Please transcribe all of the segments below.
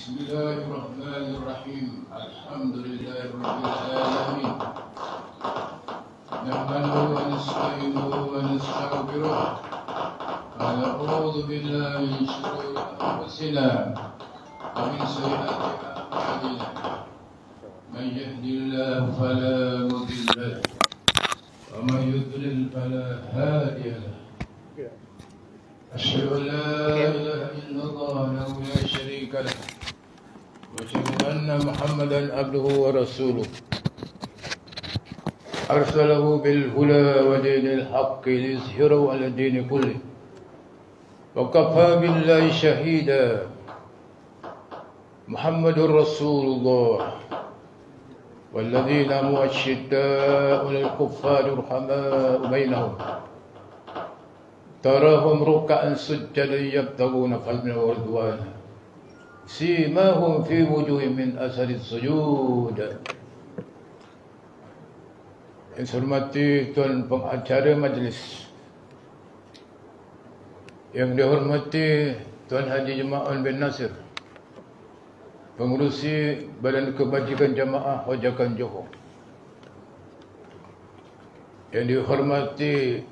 بسم الله الرحمن الرحيم الحمد لله رب العالمين نحمده ونستعينه ونستغفره ونعوذ بالله من شرور أنفسنا ومن سيئات أعمالنا من يهد الله فلا مضل له ومن يضلل فلا هادي له أشهد أن لا إله إلا الله وحده لا شريك له وأشهد أن محمدا عبده ورسوله أرسله بالهدى ودين الحق ليظهره على الدين كله وكفى بالله شهيدا محمد رسول الله والذين هم أشداء للكفار رحماء بينهم تراهم ركعا سجدا يبتغون فضلا ورضوانا سيماهم في وجوههم من أثر السجود. Yang saya hormati Tuan Pengacara Majlis, yang dihormati Tuan Haji Jemaah bin Nasir, Pengurusi Badan Kebajikan Jamaah Hojakan Johor, yang dihormati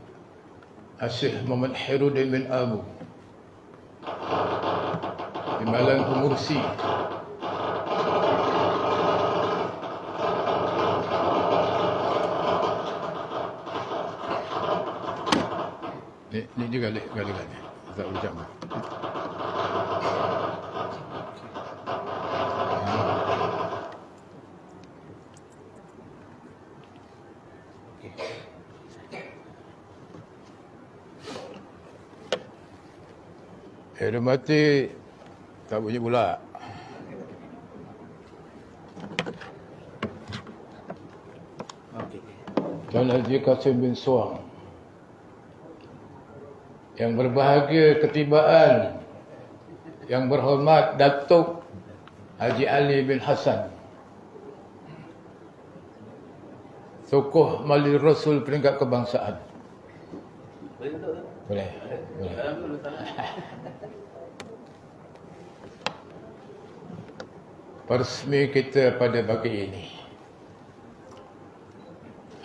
Asyik Muhammad Khairuddin bin Abu, Timbalan Pengurusi, ni juga gali-gali tak ucap. Hormati tak bunyi pula. Tuan Haji Qasim bin Suang, yang berbahagia ketibaan yang berhormat Datuk Haji Ali bin Hassan, tokoh Majlis Rasul peringkat kebangsaan. Boleh. Peresmi kita pada pagi ini,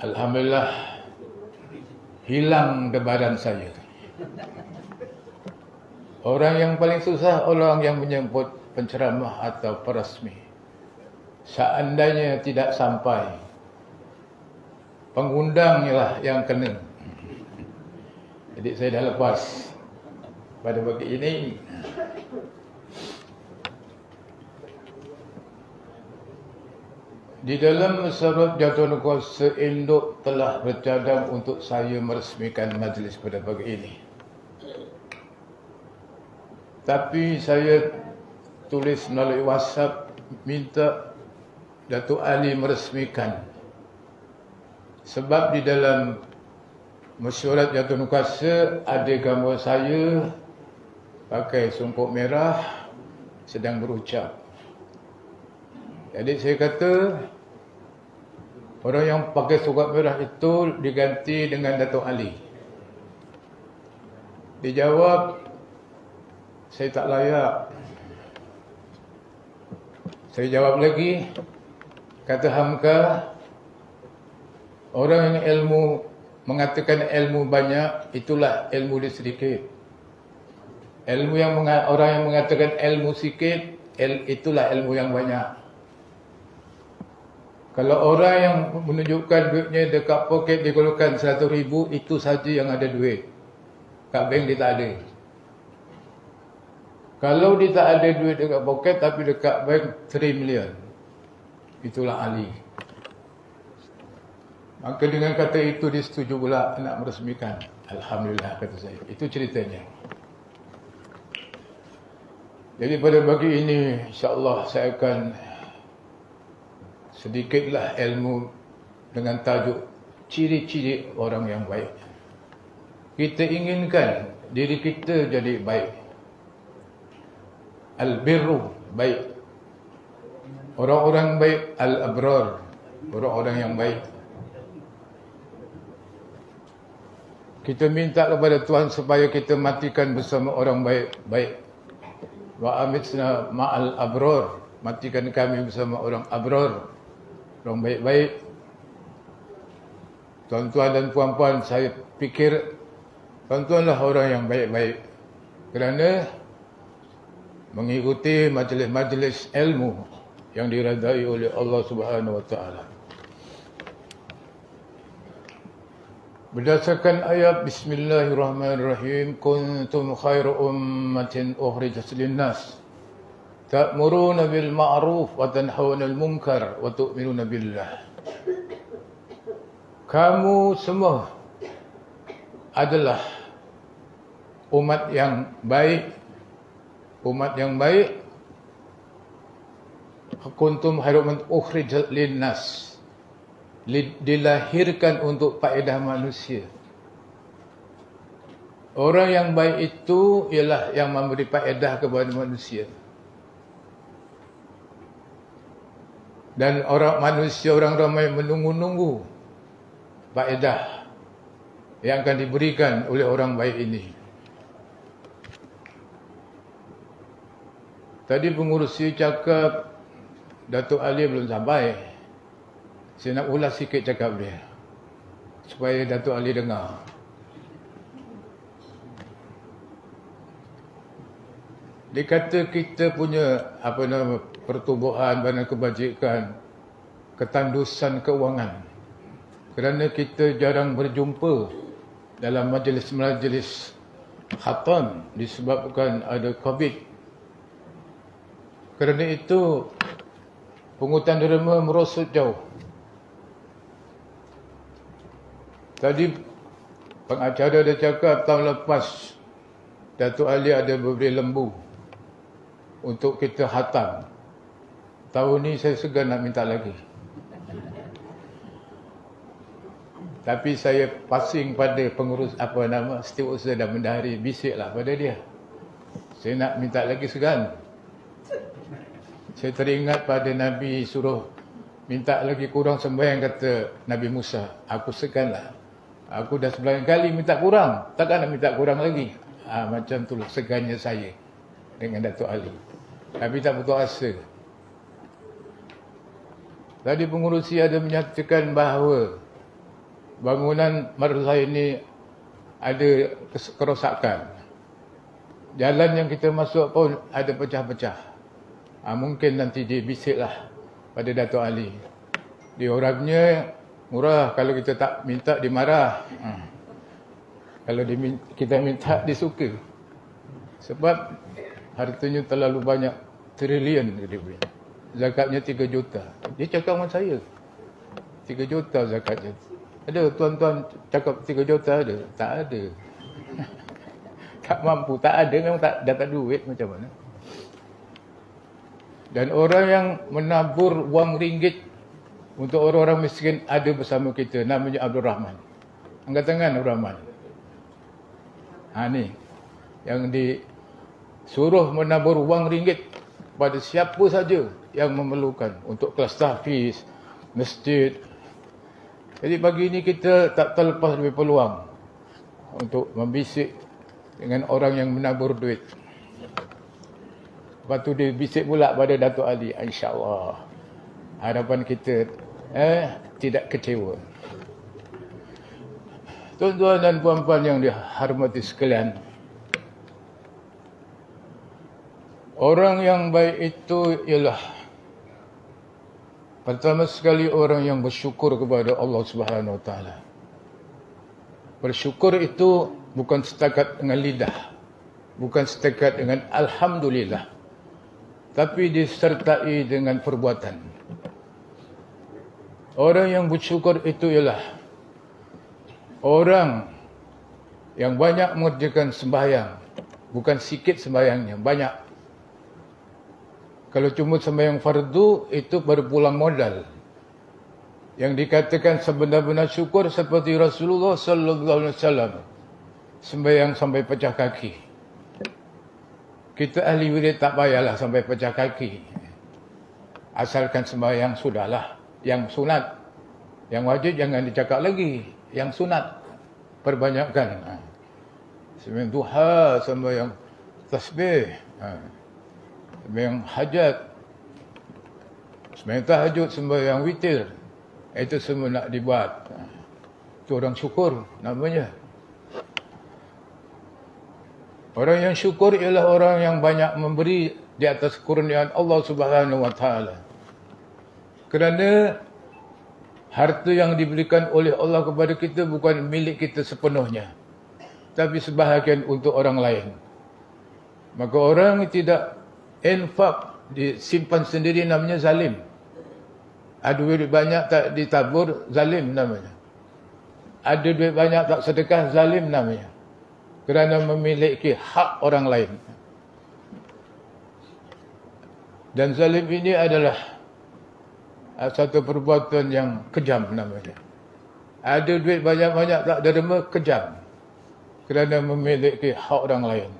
alhamdulillah, hilang debaran saya. Orang yang paling susah orang yang menyebut penceramah atau peresmi. Seandainya tidak sampai, pengundangnya lah yang kena. Jadi saya dah lepas pada pagi ini. Di dalam Mesyuarat Jawatankuasa Induk telah bercadang untuk saya meresmikan majlis pada pagi ini. Tapi saya tulis melalui WhatsApp minta Datuk Ali meresmikan. Sebab di dalam Mesyuarat Jawatankuasa ada gambar saya pakai songkok merah sedang berucap. Jadi saya kata orang yang pakai songkok merah itu diganti dengan Datuk Ali. Dijawab, saya tak layak. Saya jawab lagi, kata Hamka, orang yang ilmu mengatakan ilmu banyak, itulah ilmu dia sedikit. Orang yang mengatakan ilmu sikit, itulah ilmu yang banyak. Kalau orang yang menunjukkan duitnya dekat poket dia keluarkan 100,000, itu saja yang ada duit. Kat bank dia tak ada. Kalau dia tak ada duit dekat poket tapi dekat bank 3 million, itulah Ali. Maka dengan kata itu dia setuju pula nak meresmikan. Alhamdulillah, kata saya. Itu ceritanya. Jadi pada pagi ini insya-Allah saya akan sedikitlah ilmu dengan tajuk ciri-ciri orang yang baik. Kita inginkan diri kita jadi baik. Al-birru, baik. Orang-orang baik, al-abrar, orang-orang yang baik. Kita minta kepada Tuhan supaya kita matikan bersama orang baik-baik. wa amitna ma'al abror, matikan kami bersama orang abror, orang baik-baik. Tuan-tuan dan puan-puan, saya fikir tuan-tuanlah orang yang baik-baik, kerana mengikuti majlis-majlis ilmu yang diredai oleh Allah Subhanahu wa taala. Berdasarkan ayat Bismillahirrahmanirrahim, kuntum khairu ummatin ukhrijat lin-nas ta'muruna bil ma'ruf wa tanhauna 'anil munkar wa tu'minuna billah. Kamu semua adalah umat yang baik, umat yang baik. Kuntum khairu ummatin ukhrijat lin-nas, dilahirkan untuk faedah manusia. Orang yang baik itu ialah yang memberi faedah kepada manusia. Dan orang manusia, orang ramai menunggu-nunggu faedah yang akan diberikan oleh orang baik ini. Tadi pengurusi cakap Datuk Ali belum sampai. Saya nak ulas sikit cakap dia, supaya Datuk Ali dengar. Dia kata kita punya pertumbuhan, badan kebajikan, ketandusan keuangan, kerana kita jarang berjumpa dalam majlis-majlis khatam disebabkan ada COVID. Kerana itu pungutan derma merosot jauh. Tadi pengacara dia cakap tahun lepas Datuk Ali ada beri lembu untuk kita khatam. Tahun ni saya segan nak minta lagi. Tapi saya passing pada pengurus setiausaha dan bendahari, bisiklah pada dia. Saya nak minta lagi segan. Saya teringat pada Nabi suruh minta lagi kurang sembahyang, kata Nabi Musa, aku seganlah. Aku dah 9 kali minta kurang, takkan nak minta kurang lagi. Macam itulah segannya saya dengan Datuk Ali. Tapi tak putus asa. Tadi pengurusi ada menyatakan bahawa bangunan madrasah ini ada kerosakan. Jalan yang kita masuk pun ada pecah-pecah. Mungkin nanti dibisiklah pada Datuk Ali. Dia orangnya murah, kalau kita tak minta dimarah. Kalau kita minta dia suka. Sebab hartanya terlalu banyak, trilion dia punya. Zakatnya 3 juta. Dia cakap dengan saya 3 juta zakatnya. Ada tuan-tuan cakap 3 juta ada? Tak ada. Tak mampu, tak ada, memang tak dapat duit macam mana. Dan orang yang menabur wang ringgit untuk orang-orang miskin ada bersama kita, namanya Abdul Rahman. Angkat tangan Abdul Rahman. Ni yang disuruh menabur wang ringgit pada siapa saja yang memerlukan untuk kelas tahfiz, masjid. Jadi pagi ini kita tak terlepas dari peluang untuk membisik dengan orang yang menabur duit. Lepas tu dia bisik pula pada Datuk Ali, insya-Allah harapan kita tidak kecewa. Tuan-tuan dan puan-puan yang dihormati sekalian, orang yang baik itu ialah pertama sekali orang yang bersyukur kepada Allah Subhanahu Wa Taala. Bersyukur itu bukan setakat dengan lidah, bukan setakat dengan alhamdulillah, tapi disertai dengan perbuatan. Orang yang bersyukur itu ialah orang yang banyak mengerjakan sembahyang, bukan sikit sembahyangnya, banyak. Kalau cuma sembahyang fardu, itu baru pulang modal. Yang dikatakan sebenar-benar syukur seperti Rasulullah sallallahu alaihi wasallam sembahyang sampai pecah kaki. Kita ahli wirid tak payahlah sampai pecah kaki. Asalkan sembahyang sudahlah. Yang sunat, yang wajib jangan dicakap lagi. Yang sunat perbanyakkan. Sembahyang duha, sembahyang tasbih. sembahyang hajat, sembahyang tahajud, sembahyang witir, itu semua nak dibuat. Itu orang syukur namanya. Orang yang syukur ialah orang yang banyak memberi di atas kurniaan Allah Subhanahu wa taala. Kerana harta yang diberikan oleh Allah kepada kita bukan milik kita sepenuhnya, tapi sebahagian untuk orang lain. Maka orang tidak infak, disimpan sendiri, namanya zalim. Ada duit banyak tak ditabur, zalim namanya. Ada duit banyak tak sedekah, zalim namanya. Kerana memiliki hak orang lain. Dan zalim ini adalah satu perbuatan yang kejam namanya. Ada duit banyak-banyak tak derma, kejam. Kerana memiliki hak orang lain.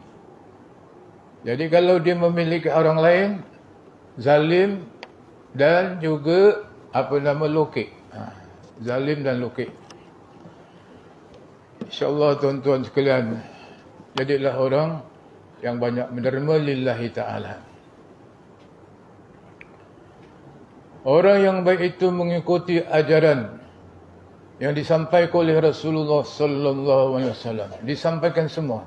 Jadi kalau dia memiliki orang lain, zalim dan juga lokek. Zalim dan lokek. InsyaAllah tuan-tuan sekalian, jadilah orang yang banyak menerima lillahi ta'ala. Orang yang baik itu mengikuti ajaran yang disampaikan oleh Rasulullah sallallahu alaihi wasallam. Disampaikan semua.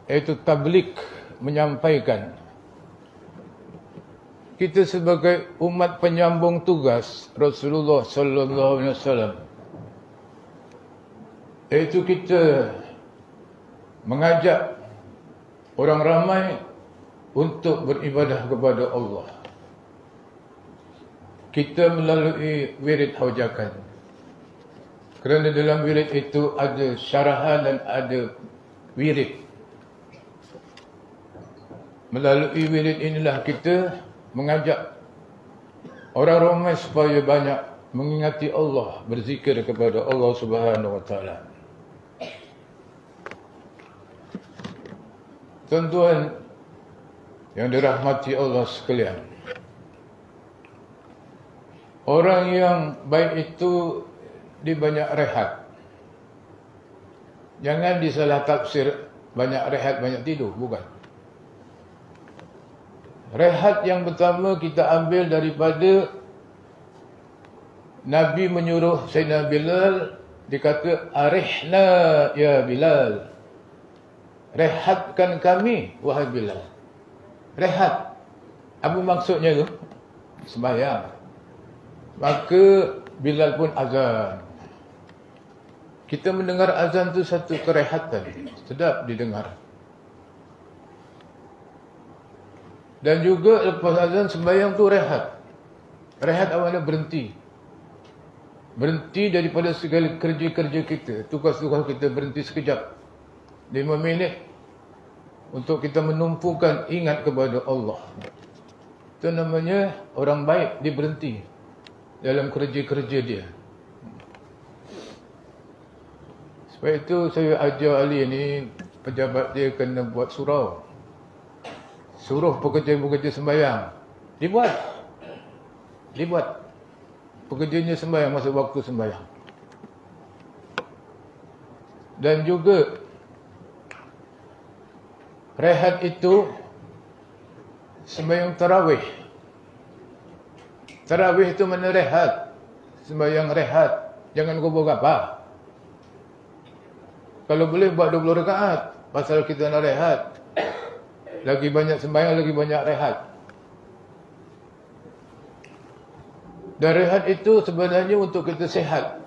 Iaitu tabligh, menyampaikan. Kita sebagai umat penyambung tugas Rasulullah sallallahu alaihi wasallam, iaitu kita mengajak orang ramai untuk beribadah kepada Allah. Kita melalui wirid haujakan. Kerana dalam wirid itu ada syarahan dan ada wirid. Melalui wirid inilah kita mengajak orang ramai supaya banyak mengingati Allah, berzikir kepada Allah Subhanahu wa taala. Tuan-tuan yang dirahmati Allah sekalian, orang yang baik itu dia banyak rehat. Jangan disalah tafsir banyak rehat, banyak tidur. Bukan. Rehat yang pertama kita ambil daripada Nabi menyuruh Sayyidina Bilal, dikata arihna ya Bilal. Rehatkan kami wahai Bilal. Rehat. Apa maksudnya tu? Sembahyang. Maka Bilal pun azan. Kita mendengar azan tu satu kerehatan. Sedap didengar. Dan juga lepas azan sembahyang tu rehat. Rehat awalnya berhenti. Berhenti daripada segala kerja-kerja kita. Tugas-tugas kita berhenti sekejap. 5 minit. Untuk kita menumpukan ingat kepada Allah. Itu namanya orang baik, dia berhenti dalam kerja-kerja dia. Sebab itu saya ajar Ali ni, pejabat dia kena buat surau. Suruh pekerja-pekerja sembahyang. Dibuat. Pekerjanya sembahyang masa waktu sembahyang. Dan juga rehat itu sembahyang tarawih. Tarawih itu mana rehat? Sembahyang rehat. Jangan kubur apa. Kalau boleh buat 20 rakaat. Pasal kita nak rehat. Lagi banyak sembahyang, lagi banyak rehat. Dan rehat itu sebenarnya untuk kita sihat.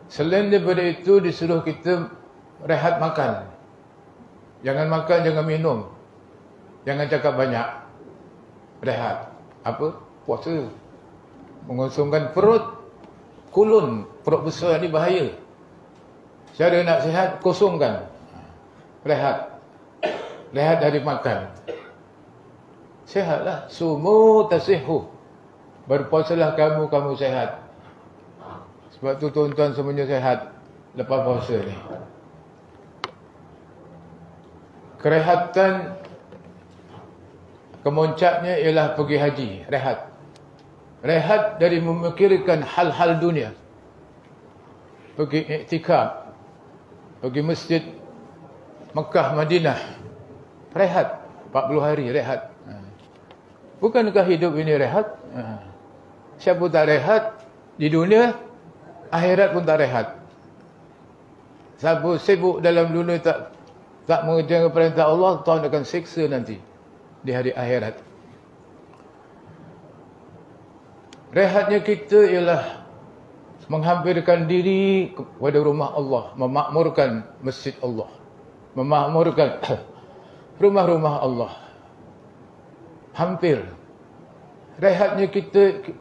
Selain daripada itu, disuruh kita rehat makan. Jangan makan, jangan minum. Jangan cakap banyak. Rehat. Apa? Puasa. Mengosongkan perut. Kulun. Perut besar ni bahaya. Cara nak sihat, kosongkan. Rehat. Rehat dari makan. Sihatlah. Sumu tasihu. Berpuasalah kamu, kamu sihat. Sebab tu tuan-tuan semuanya sihat lepas puasa ni. Kerehatan kemuncaknya ialah pergi haji. Rehat. Rehat dari memikirkan hal-hal dunia. Pergi iktikaf. Pergi masjid. Mekah, Madinah, rehat 40 hari rehat. Bukankah hidup ini rehat? Siapa tak rehat di dunia, akhirat pun tak rehat. Siapa sibuk dalam dunia tak mengerjakan perintah Allah, Tuhan akan siksa nanti di hari akhirat. Rehatnya kita ialah menghampirkan diri kepada rumah Allah, memakmurkan masjid Allah, memakmurkan rumah-rumah Allah. Hampir. Rehatnya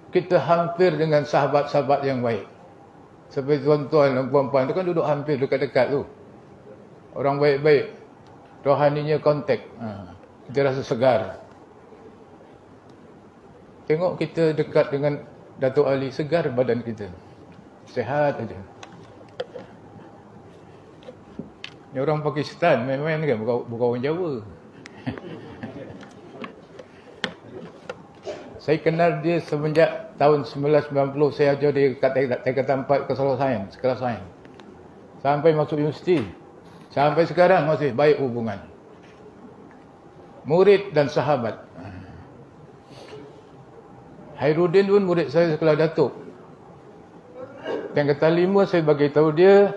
kita hampir dengan sahabat-sahabat yang baik. Seperti tuan-tuan dan puan-puan tu kan duduk hampir dekat-dekat tu. Orang baik-baik. Rohaninya kontak. Kita rasa segar. Tengok kita dekat dengan Datuk Ali, segar badan kita. Sehat aja. Ni orang Pakistan main-main kan, bukan orang Jawa. Saya kenal dia semenjak tahun 1990 saya ajar di tingkatan 4 sekolah sains. Sampai masuk universiti. Sampai sekarang masih baik hubungan. Murid dan sahabat. Hairuddin pun murid saya sekolah Datuk. Tingkatan 5 saya bagi tahu dia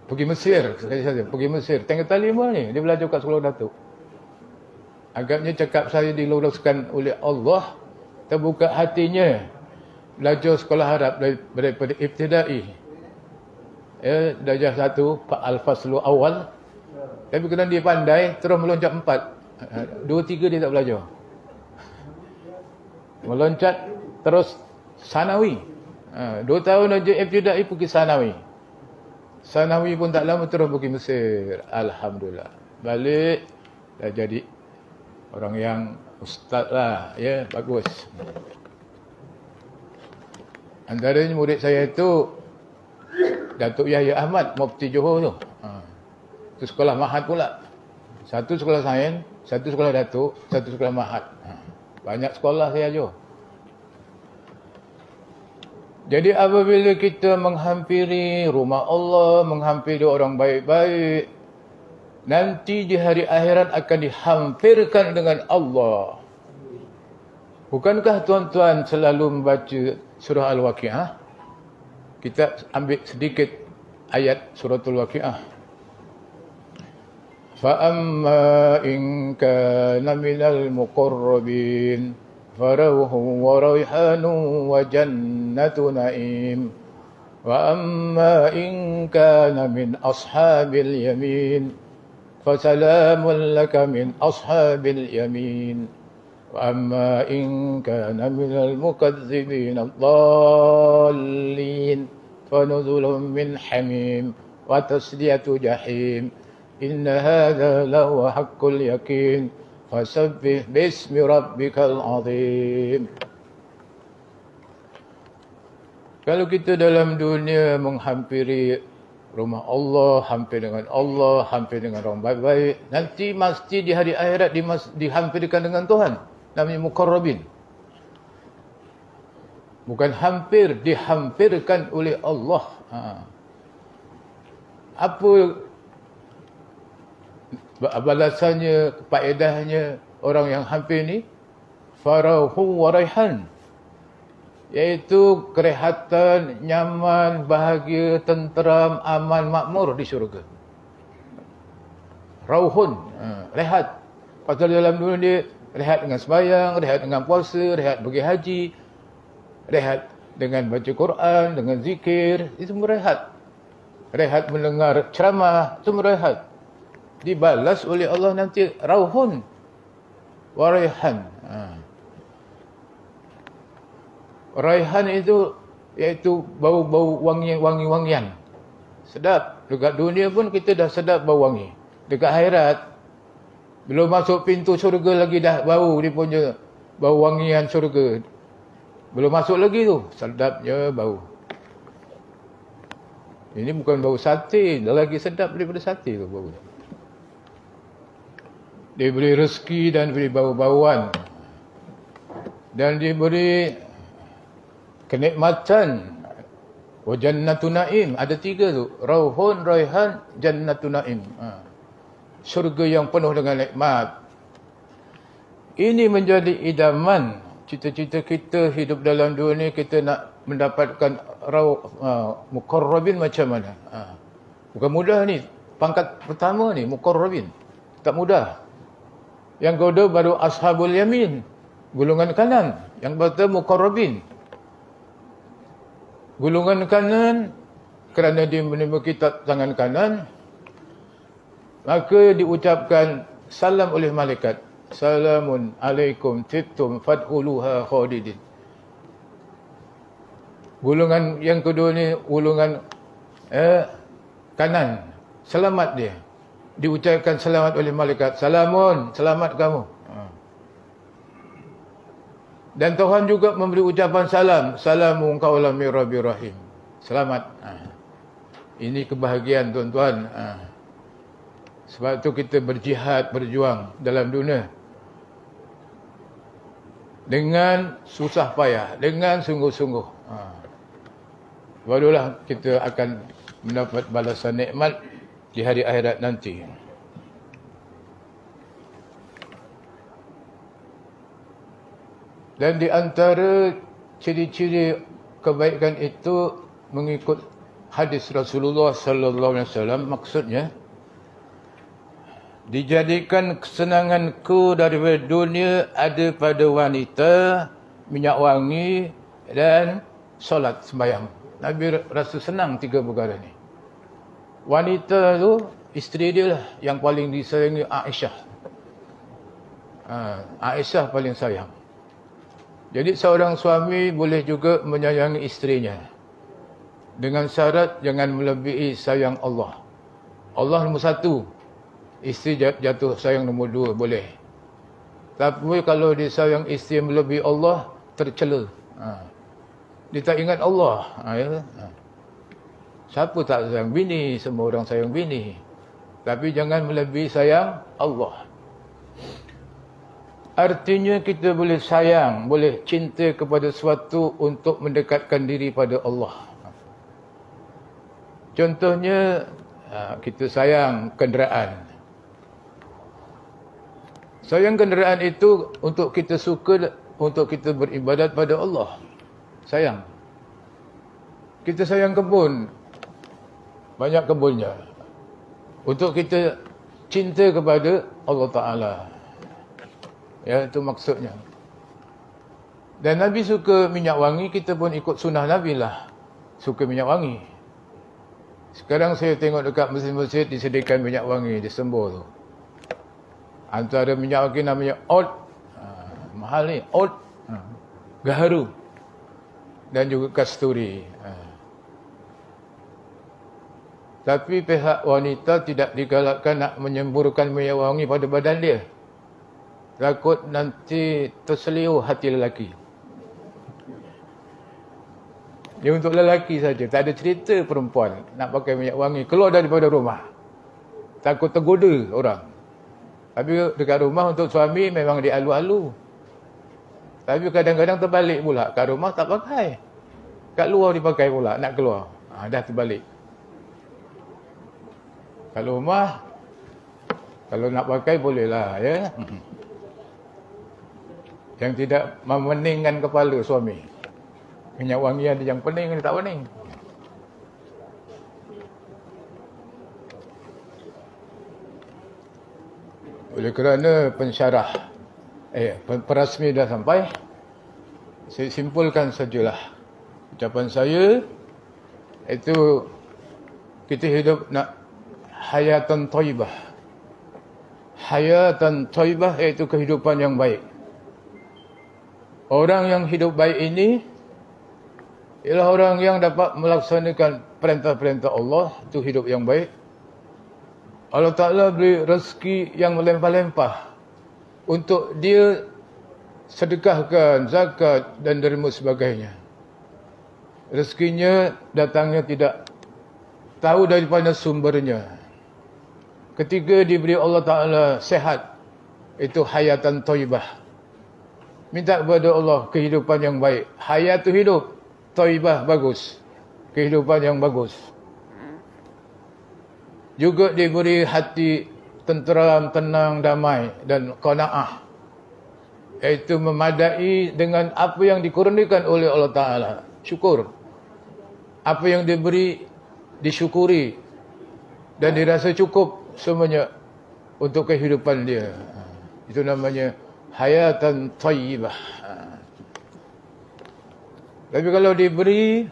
pergi Mesir, pergi Mesir. Tingkatan 5 ni dia belajar kat sekolah Datuk. Agaknya cakap saya diluruskan oleh Allah, terbuka hatinya belajar sekolah Arab daripada ibtidai. Darjah 1 al-faslu awal. Tapi kerana dia pandai terus meloncat 4. 2 3 dia tak belajar. Meloncat terus sanawi. 2 tahun aja ibtidai pergi sanawi. Sanawi pun tak lama terus pergi Mesir. Alhamdulillah. Balik dah jadi orang yang ustaz lah. Ya, bagus. Antaranya murid saya itu Datuk Yahya Ahmad, Mufti Johor tu. Itu sekolah Mahat pula. Satu sekolah sains, satu sekolah Datuk, satu sekolah Mahat. Banyak sekolah saya ajar. Jadi apabila kita menghampiri rumah Allah, menghampiri orang baik-baik, nanti di hari akhirat akan dihampirkan dengan Allah. Bukankah tuan-tuan selalu membaca surah Al-Waqi'ah? Kita ambil sedikit ayat suratul Waqi'ah. فَأَمَّا إِنْ كَانَ مِنَ الْمُقَرَّبِينَ فَرَوْحٌ وَرَيْحَانٌ وَجَنَّةُ نَعِيمٍ وَأَمَّا إِنْ كَانَ مِنْ أَصْحَابِ الْيَمِينِ فَسَلَامٌ لَكَ مِنْ أَصْحَابِ الْيَمِينِ وَأَمَّا إِنْ كَانَ مِنَ الْمُكَذِّبِينَ الضَّالِّينَ فَنُزُلٌ مِنْ حَمِيمٍ وَتَصْلِيَةُ جَحِيمٍ إن هذا لهو حق اليقين فسبح باسم ربك العظيم. Kalau kita dalam dunia menghampiri rumah Allah, hampir dengan Allah, hampir dengan orang baik-baik, nanti mesti di hari akhirat dihampirkan dengan Tuhan. Namanya muqarrabin. Bukan hampir, dihampirkan oleh Allah. Apa balasannya, faedahnya orang yang hampir ni? Farauhu wa raihan, iaitu kerehatan, nyaman, bahagia, tenteram, aman, makmur di syurga. Rauhun, rehat. Pasal dalam dunia dia rehat dengan sembahyang, rehat dengan puasa, rehat pergi haji, rehat dengan baca Quran, dengan zikir, itu semua rehat. Rehat mendengar ceramah, semua rehat. Dibalas oleh Allah nanti rauhun wa raihan. Raihan itu iaitu bau-bau wangi-wangian. Sedap. Dekat dunia pun kita dah sedap bau wangi. Dekat akhirat belum masuk pintu syurga lagi dah bau dia punya bau wangian syurga. Belum masuk lagi tu, sedapnya bau. Ini bukan bau sate, dah lagi sedap daripada sate tu bau. Diberi rezeki dan diberi bau-bauan. Dan diberi kenikmatan Wa jannatu na'im. Ada 3 tu. Rauhun, raihan, jannatu na'im. Syurga yang penuh dengan nikmat. Ini menjadi idaman. Cita-cita kita hidup dalam dunia, kita nak mendapatkan muqarrabin macam mana. Bukan mudah ni. Pangkat pertama ni, muqarrabin. Tak mudah. Yang kedua baru ashabul yamin. Gulungan kanan. Yang ketiga muqarrabin. Gulungan kanan, kerana dia menerima kitab tangan kanan, maka diucapkan salam oleh malaikat. Salamun alaikum tibtum fadkhuluha khalidin. Gulungan yang kedua ni gulungan kanan. Selamat dia. Diucapkan selamat oleh malaikat. Salamun, selamat kamu. Dan Tuhan juga memberi ucapan salam. Salamun qaulam mir rabbir rahim. Selamat. Ini kebahagiaan tuan-tuan. Sebab tu kita berjihad, berjuang dalam dunia. Dengan susah payah, dengan sungguh-sungguh. Barulah kita akan mendapat balasan nikmat di hari akhirat nanti. Dan di antara ciri-ciri kebaikan itu mengikut hadis Rasulullah sallallahu alaihi wasallam, maksudnya dijadikan kesenanganku daripada dunia ada pada wanita, minyak wangi dan solat sembahyang. Nabi rasa senang 3 perkara ni. Wanita tu isteri dia lah yang paling disayangi, Aisyah. Aisyah paling sayang. Jadi seorang suami boleh juga menyayangi isterinya. Dengan syarat jangan melebihi sayang Allah. Allah nombor 1. Isteri jatuh sayang nombor 2 boleh. Tapi kalau dia sayang isteri melebihi Allah, tercela. Dia tak ingat Allah. Siapa tak sayang bini? Semua orang sayang bini. Tapi jangan melebihi sayang Allah. Artinya kita boleh sayang, boleh cinta kepada sesuatu untuk mendekatkan diri pada Allah. Contohnya, kita sayang kenderaan. Sayang kenderaan itu untuk kita suka, untuk kita beribadat pada Allah. Sayang. Kita sayang kebun. Banyak kebunnya. Untuk kita cinta kepada Allah Ta'ala. Ya, itu maksudnya. Dan Nabi suka minyak wangi, kita pun ikut sunnah Nabi lah. Suka minyak wangi. Sekarang saya tengok dekat masjid-masjid disediakan minyak wangi, disembur tu. Antara minyak wangi namanya oud. Mahal ni, oud. Gaharu. Dan juga kasturi. Tapi pihak wanita tidak digalakkan nak menyemburkan minyak wangi pada badan dia. Takut nanti terseliu hati lelaki. Dia untuk lelaki saja. Tak ada cerita perempuan nak pakai minyak wangi keluar daripada rumah. Takut tergoda orang. Tapi dekat rumah untuk suami memang dia alu-alu. Tapi kadang-kadang terbalik pula. Kat rumah tak pakai. Kat luar dipakai pula. Nak keluar. Dah terbalik. Kat rumah, kalau nak pakai bolehlah. Ya. Yang tidak memeningkan kepala suami. Minyak wangi ada yang pening, ada tak pening. Oleh kerana pensyarah perasmi dah sampai, saya simpulkan sajalah ucapan saya, itu kita hidup nak hayatan thayyibah. Hayatan thayyibah iaitu kehidupan yang baik. Orang yang hidup baik ini ialah orang yang dapat melaksanakan perintah-perintah Allah, itu hidup yang baik. Allah Ta'ala beri rezeki yang melimpah-limpah untuk dia sedekahkan, zakat dan derma sebagainya. Rezekinya datangnya tidak tahu daripada sumbernya. Ketika diberi Allah Ta'ala sehat, itu hayatan thayyibah. Minta kepada Allah kehidupan yang baik. Hayat tu hidup, thayyibah bagus. kehidupan yang bagus. Juga diberi hati tenteram, tenang, damai dan qanaah, iaitu memadai dengan apa yang dikurniakan oleh Allah Ta'ala. Syukur. Apa yang diberi disyukuri dan dirasa cukup semuanya untuk kehidupan dia. Itu namanya hayatan thayyibah. Tapi kalau diberi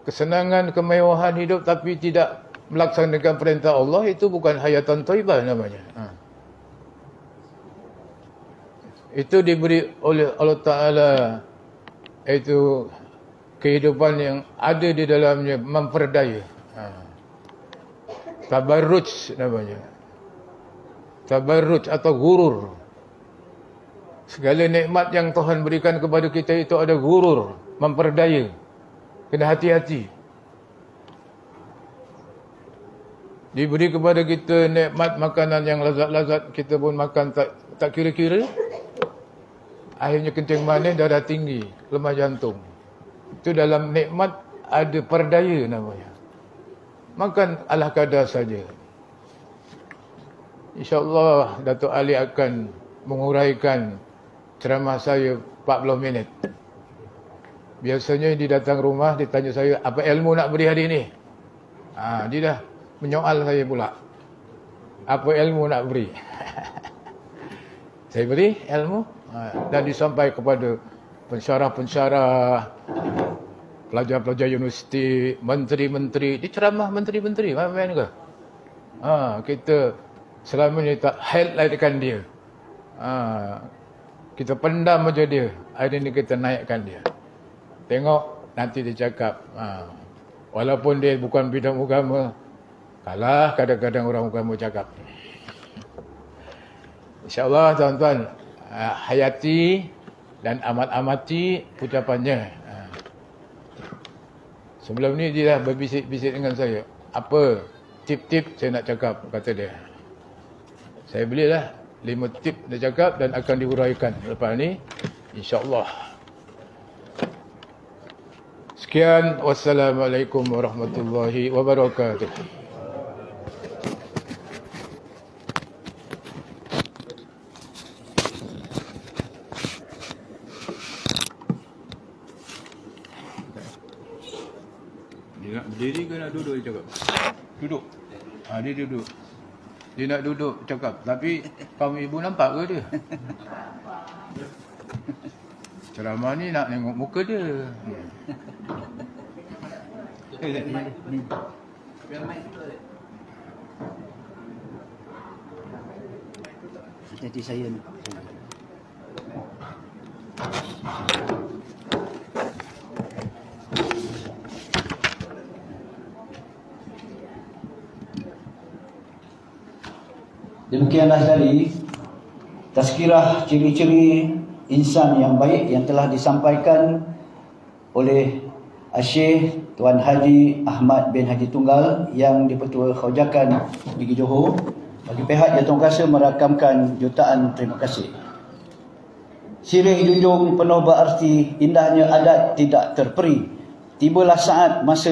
kesenangan, kemewahan hidup tapi tidak melaksanakan perintah Allah, itu bukan hayatan thayyibah namanya. Itu diberi oleh Allah Ta'ala, iaitu kehidupan yang ada di dalamnya memperdaya. Tabarruj namanya. Tabarruj atau gurur. Segala nikmat yang Tuhan berikan kepada kita itu ada gurur, memperdaya. Kena hati-hati. Diberi kepada kita nikmat makanan yang lazat-lazat, kita pun makan tak kira-kira. Akhirnya kencing manis, darah tinggi, lemah jantung. Itu dalam nikmat ada perdaya namanya. Makan ala kadar saja. InsyaAllah Datuk Ali akan menguraikan ceramah saya 40 minit. Biasanya dia datang rumah, dia tanya saya, apa ilmu nak beri hari ini? Dia dah menyoal saya pula. Apa ilmu nak beri? Saya beri ilmu dan disampaikan kepada pensyarah-pensyarah, pelajar-pelajar universiti, menteri-menteri. Dia ceramah menteri-menteri, main-main ke? Kita selama ni tak highlightkan dia. Kita pendam aja dia. Hari ni kita naikkan dia. Tengok nanti dia cakap. Walaupun dia bukan bidang agama, kalah kadang-kadang orang agama cakap. InsyaAllah tuan-tuan, hayati dan amat-amati ucapannya. Sebelum ni dia dah berbisik-bisik dengan saya. Apa tip-tip saya nak cakap, kata dia. Saya belilah 5 tip dia cakap dan akan diuraikan lepas ni, insyaAllah. Sekian, wassalamualaikum warahmatullahi wabarakatuh. Dia nak berdiri ke nak duduk dia cakap? Duduk. Dia duduk. Dia nak duduk cakap. Tapi kaum ibu nampak ke dia? Ceramah ni nak tengok muka dia. Jadi saya ni. Demikianlah tadi tazkirah ciri-ciri insan yang baik yang telah disampaikan oleh Syekh Tuan Haji Ahmad bin Haji Tunggal yang di-Pertua Khaujakan Negeri Johor. Bagi pihak Jatuh Kuasa merakamkan jutaan terima kasih. Sirih junjung penuh berarti, indahnya adat tidak terperi. Tibalah saat masa